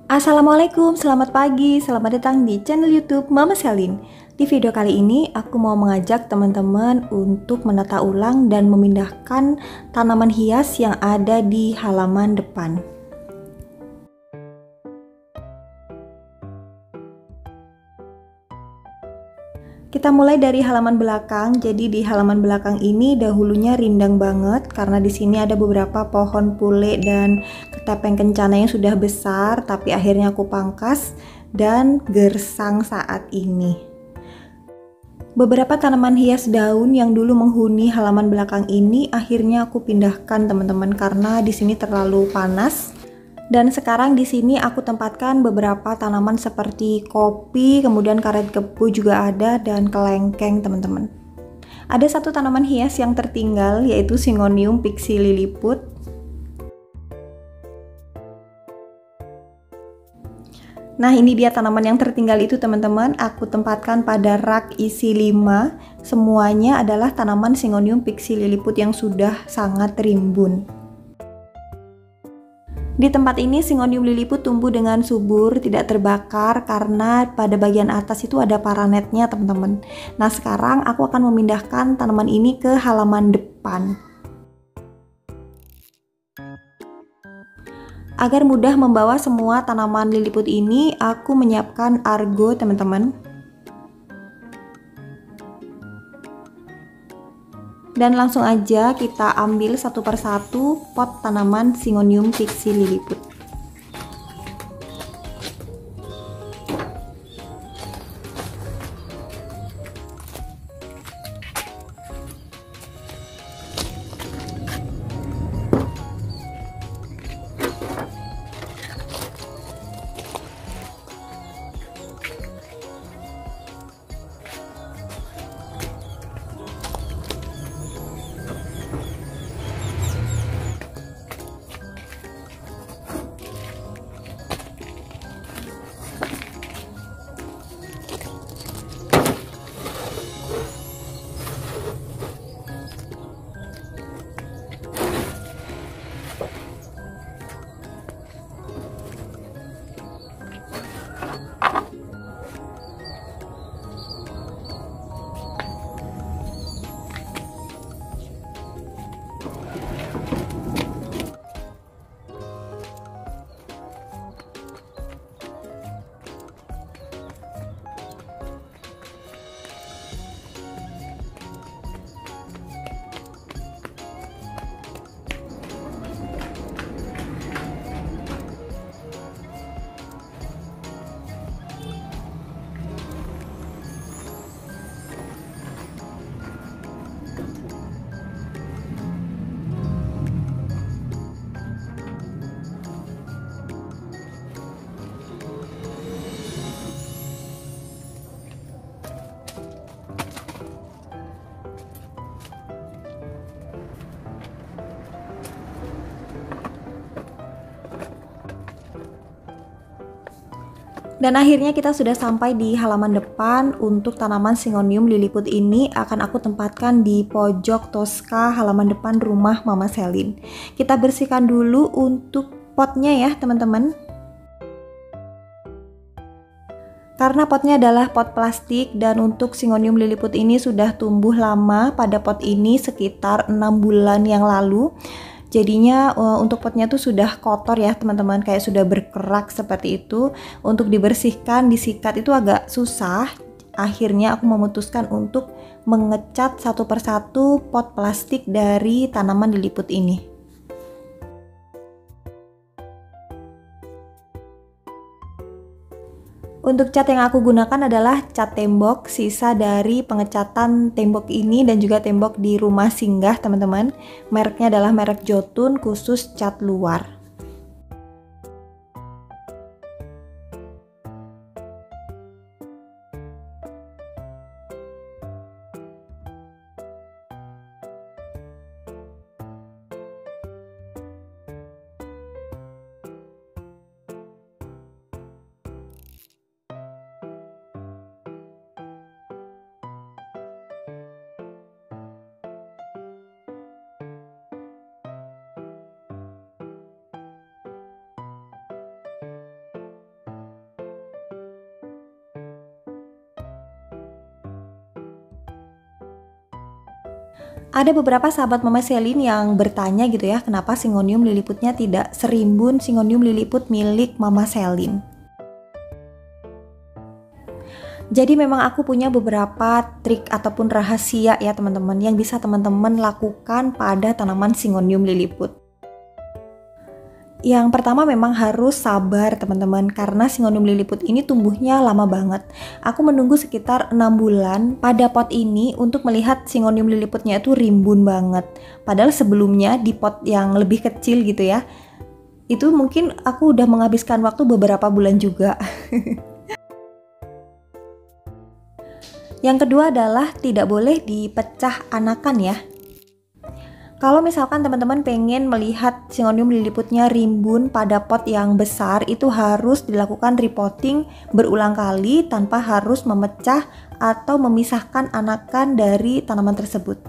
Assalamualaikum, selamat pagi, selamat datang di channel YouTube Mama Selin. Di video kali ini aku mau mengajak teman-teman untuk menata ulang dan memindahkan tanaman hias yang ada di halaman depan. Kita mulai dari halaman belakang. Jadi di halaman belakang ini dahulunya rindang banget karena di sini ada beberapa pohon pule dan ketepeng kencana yang sudah besar, tapi akhirnya aku pangkas dan gersang saat ini. Beberapa tanaman hias daun yang dulu menghuni halaman belakang ini akhirnya aku pindahkan teman-teman karena di sini terlalu panas. Dan sekarang di sini aku tempatkan beberapa tanaman seperti kopi, kemudian karet kebo juga ada, dan kelengkeng teman-teman. Ada satu tanaman hias yang tertinggal yaitu Syngonium pixie liliput. Nah, ini dia tanaman yang tertinggal itu teman-teman. Aku tempatkan pada rak isi 5. Semuanya adalah tanaman Syngonium pixie liliput yang sudah sangat rimbun. Di tempat ini Syngonium liliput tumbuh dengan subur, tidak terbakar karena pada bagian atas itu ada paranetnya teman-teman. Nah, sekarang aku akan memindahkan tanaman ini ke halaman depan. Agar mudah membawa semua tanaman liliput ini, aku menyiapkan argo teman-teman. Dan langsung aja kita ambil satu persatu pot tanaman Syngonium pixie liliput. Dan akhirnya kita sudah sampai di halaman depan. Untuk tanaman Syngonium liliput ini akan aku tempatkan di pojok toska halaman depan rumah Mama Selin. Kita bersihkan dulu untuk potnya ya teman-teman. Karena potnya adalah pot plastik dan untuk Syngonium liliput ini sudah tumbuh lama pada pot ini sekitar 6 bulan yang lalu. Jadinya untuk potnya tuh sudah kotor ya teman-teman, kayak sudah berkerak seperti itu. Untuk dibersihkan, disikat itu agak susah. Akhirnya aku memutuskan untuk mengecat satu persatu pot plastik dari tanaman liliput ini. Untuk cat yang aku gunakan adalah cat tembok, sisa dari pengecatan tembok ini dan juga tembok di rumah singgah teman-teman. Mereknya adalah merek Jotun, khusus cat luar. Ada beberapa sahabat Mama Selin yang bertanya gitu ya, kenapa Syngonium liliputnya tidak serimbun Syngonium liliput milik Mama Selin. Jadi memang aku punya beberapa trik ataupun rahasia ya teman-teman yang bisa teman-teman lakukan pada tanaman Syngonium liliput. Yang pertama memang harus sabar teman-teman, karena Syngonium liliput ini tumbuhnya lama banget. Aku menunggu sekitar 6 bulan pada pot ini untuk melihat Syngonium liliputnya itu rimbun banget. Padahal sebelumnya di pot yang lebih kecil gitu ya, itu mungkin aku udah menghabiskan waktu beberapa bulan juga. Yang kedua adalah tidak boleh dipecah anakan ya. Kalau misalkan teman-teman pengen melihat Syngonium liliputnya rimbun pada pot yang besar, itu harus dilakukan repotting berulang kali tanpa harus memecah atau memisahkan anakan dari tanaman tersebut.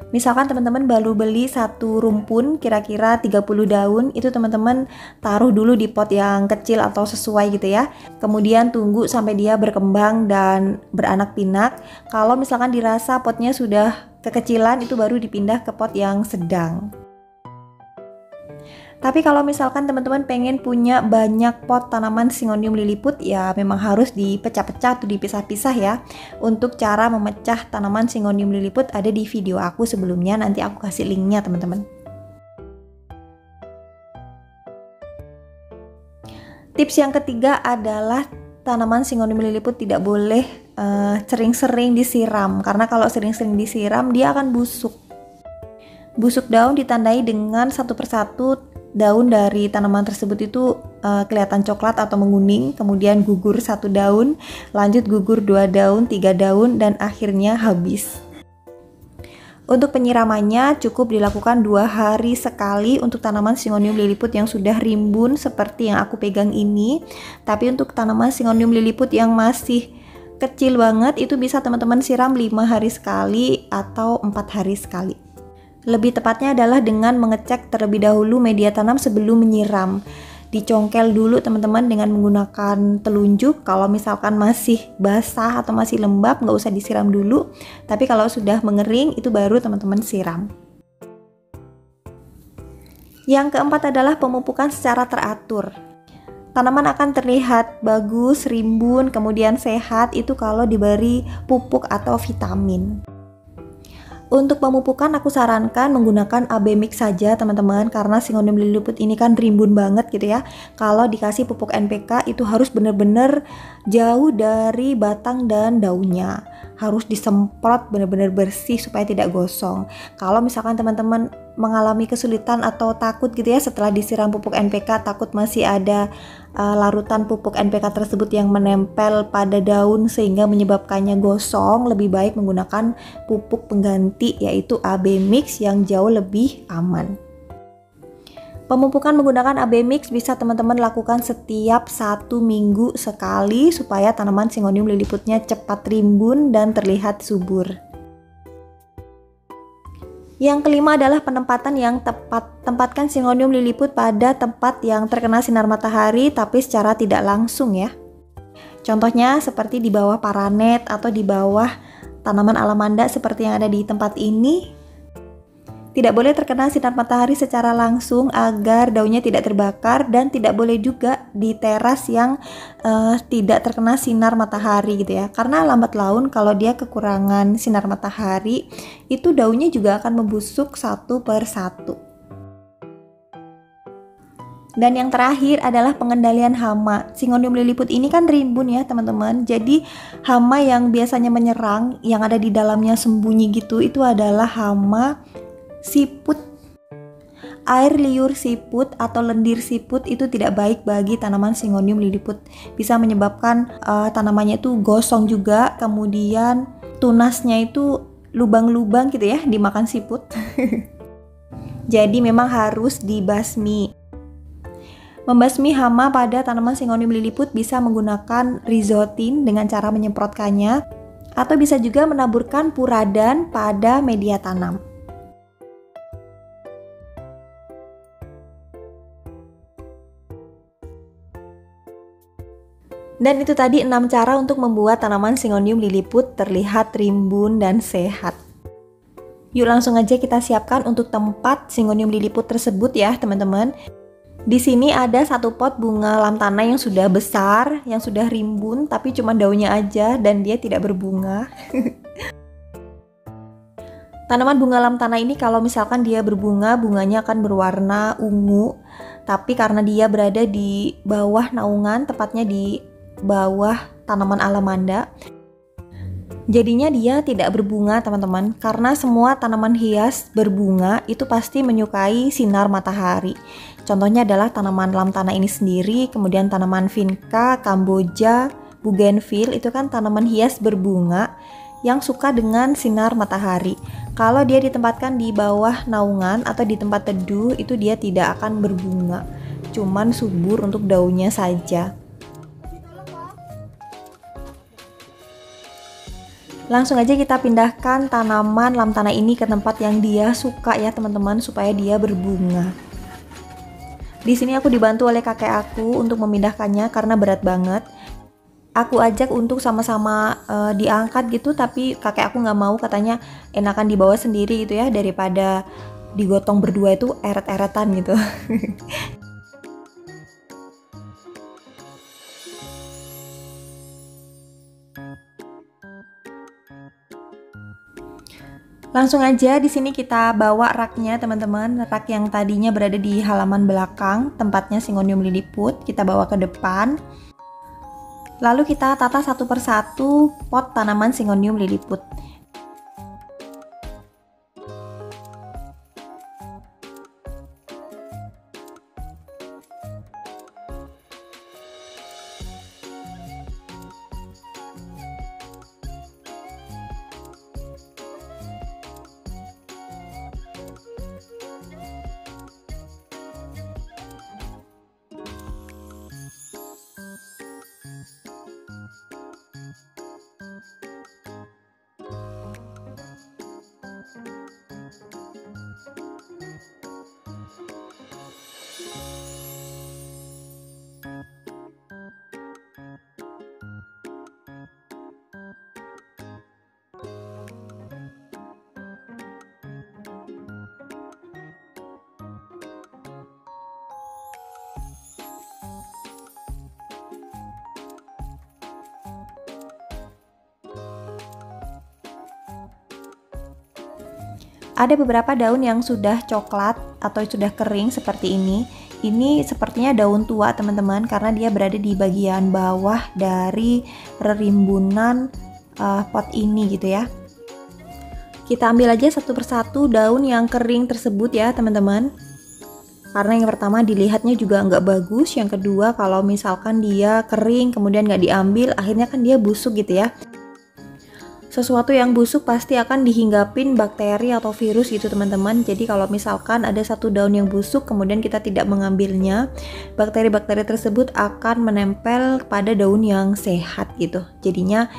Misalkan teman-teman baru beli satu rumpun kira-kira 30 daun, itu teman-teman taruh dulu di pot yang kecil atau sesuai gitu ya. Kemudian tunggu sampai dia berkembang dan beranak pinak. Kalau misalkan dirasa potnya sudah kekecilan, itu baru dipindah ke pot yang sedang. Tapi kalau misalkan teman-teman pengen punya banyak pot tanaman Syngonium liliput, ya memang harus dipecah-pecah atau dipisah-pisah ya. Untuk cara memecah tanaman Syngonium liliput ada di video aku sebelumnya, nanti aku kasih linknya teman-teman. Tips yang ketiga adalah tanaman Syngonium liliput tidak boleh sering-sering disiram, karena kalau sering-sering disiram dia akan busuk. Busuk daun ditandai dengan satu persatu daun dari tanaman tersebut itu kelihatan coklat atau menguning, kemudian gugur satu daun, lanjut gugur 2 daun, 3 daun, dan akhirnya habis. Untuk penyiramannya cukup dilakukan 2 hari sekali untuk tanaman Syngonium liliput yang sudah rimbun seperti yang aku pegang ini. Tapi untuk tanaman Syngonium liliput yang masih kecil banget, itu bisa teman-teman siram 5 hari sekali atau 4 hari sekali. Lebih tepatnya adalah dengan mengecek terlebih dahulu media tanam sebelum menyiram. Dicongkel dulu teman-teman dengan menggunakan telunjuk. Kalau misalkan masih basah atau masih lembab, nggak usah disiram dulu. Tapi kalau sudah mengering, itu baru teman-teman siram. Yang keempat adalah pemupukan secara teratur. Tanaman akan terlihat bagus, rimbun, kemudian sehat itu kalau diberi pupuk atau vitamin. Untuk pemupukan aku sarankan menggunakan AB mix saja teman-teman, karena Syngonium liliput ini kan rimbun banget gitu ya. Kalau dikasih pupuk NPK itu harus benar-benar jauh dari batang dan daunnya. Harus disemprot benar-benar bersih supaya tidak gosong. Kalau misalkan teman-teman mengalami kesulitan atau takut gitu ya setelah disiram pupuk NPK, takut masih ada larutan pupuk NPK tersebut yang menempel pada daun sehingga menyebabkannya gosong, lebih baik menggunakan pupuk pengganti yaitu AB mix yang jauh lebih aman. Pemupukan menggunakan AB mix bisa teman-teman lakukan setiap 1 minggu sekali supaya tanaman Syngonium liliputnya cepat rimbun dan terlihat subur. Yang kelima adalah penempatan yang tepat. Tempatkan Syngonium liliput pada tempat yang terkena sinar matahari tapi secara tidak langsung ya. Contohnya seperti di bawah paranet atau di bawah tanaman alamanda seperti yang ada di tempat ini. Tidak boleh terkena sinar matahari secara langsung agar daunnya tidak terbakar, dan tidak boleh juga di teras yang tidak terkena sinar matahari gitu ya. Karena lambat laun kalau dia kekurangan sinar matahari, itu daunnya juga akan membusuk satu per satu. Dan yang terakhir adalah pengendalian hama. Syngonium liliput ini kan rimbun ya teman-teman. Jadi hama yang biasanya menyerang, yang ada di dalamnya sembunyi gitu, itu adalah hama siput. Air liur siput atau lendir siput itu tidak baik bagi tanaman Syngonium liliput. Bisa menyebabkan tanamannya itu gosong juga, kemudian tunasnya itu lubang-lubang gitu ya, dimakan siput. Jadi memang harus dibasmi. Membasmi hama pada tanaman Syngonium liliput bisa menggunakan Rizotin dengan cara menyemprotkannya, atau bisa juga menaburkan puradan pada media tanam. Dan itu tadi 6 cara untuk membuat tanaman Syngonium liliput terlihat rimbun dan sehat. Yuk langsung aja kita siapkan untuk tempat Syngonium liliput tersebut ya teman-teman. Di sini ada satu pot bunga lantana yang sudah besar, yang sudah rimbun, tapi cuma daunnya aja dan dia tidak berbunga. Tanaman bunga lantana ini kalau misalkan dia berbunga, bunganya akan berwarna ungu. Tapi karena dia berada di bawah naungan, tepatnya di bawah tanaman alamanda, jadinya dia tidak berbunga teman-teman. Karena semua tanaman hias berbunga itu pasti menyukai sinar matahari. Contohnya adalah tanaman lantana ini sendiri, kemudian tanaman vinca, kamboja, bougainville itu kan tanaman hias berbunga yang suka dengan sinar matahari. Kalau dia ditempatkan di bawah naungan atau di tempat teduh, itu dia tidak akan berbunga, cuman subur untuk daunnya saja. Langsung aja kita pindahkan tanaman lantana ini ke tempat yang dia suka ya teman-teman, supaya dia berbunga. Di sini aku dibantu oleh kakek aku untuk memindahkannya karena berat banget. Aku ajak untuk sama-sama diangkat gitu, tapi kakek aku nggak mau, katanya enakan dibawa sendiri gitu ya, daripada digotong berdua itu eret-eretan gitu. Langsung aja di sini kita bawa raknya teman-teman, rak yang tadinya berada di halaman belakang tempatnya Syngonium liliput, kita bawa ke depan. Lalu kita tata satu persatu pot tanaman Syngonium liliput. Ada beberapa daun yang sudah coklat atau sudah kering seperti ini. Ini sepertinya daun tua teman-teman, karena dia berada di bagian bawah dari rerimbunan pot ini gitu ya. Kita ambil aja satu persatu daun yang kering tersebut ya teman-teman. Karena yang pertama dilihatnya juga nggak bagus, yang kedua kalau misalkan dia kering kemudian nggak diambil, akhirnya kan dia busuk gitu ya. Sesuatu yang busuk pasti akan dihinggapin bakteri atau virus gitu teman-teman. Jadi kalau misalkan ada satu daun yang busuk kemudian kita tidak mengambilnya, bakteri-bakteri tersebut akan menempel pada daun yang sehat gitu. Jadinya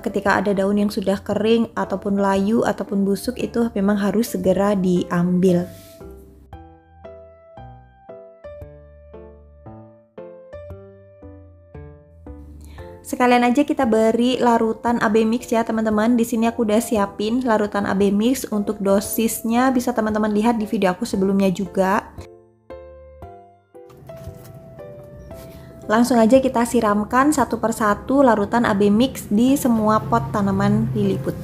ketika ada daun yang sudah kering ataupun layu ataupun busuk, itu memang harus segera diambil. Sekalian aja kita beri larutan AB mix ya teman-teman. Di sini aku udah siapin larutan AB mix, untuk dosisnya bisa teman-teman lihat di video aku sebelumnya juga. Langsung aja kita siramkan satu persatu larutan AB mix di semua pot tanaman liliput.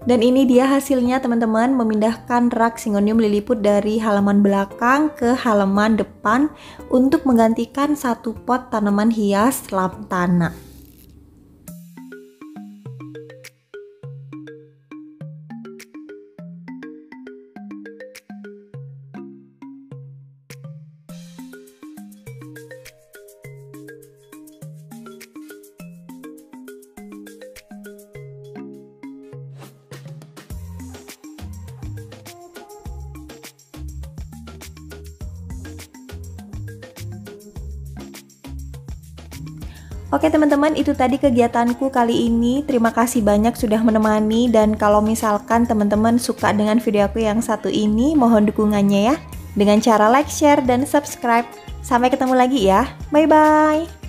Dan ini dia hasilnya teman-teman, memindahkan rak Syngonium liliput dari halaman belakang ke halaman depan untuk menggantikan satu pot tanaman hias lantana. Oke teman-teman, itu tadi kegiatanku kali ini. Terima kasih banyak sudah menemani, dan kalau misalkan teman-teman suka dengan video aku yang satu ini, mohon dukungannya ya dengan cara like, share, dan subscribe. Sampai ketemu lagi ya. Bye-bye.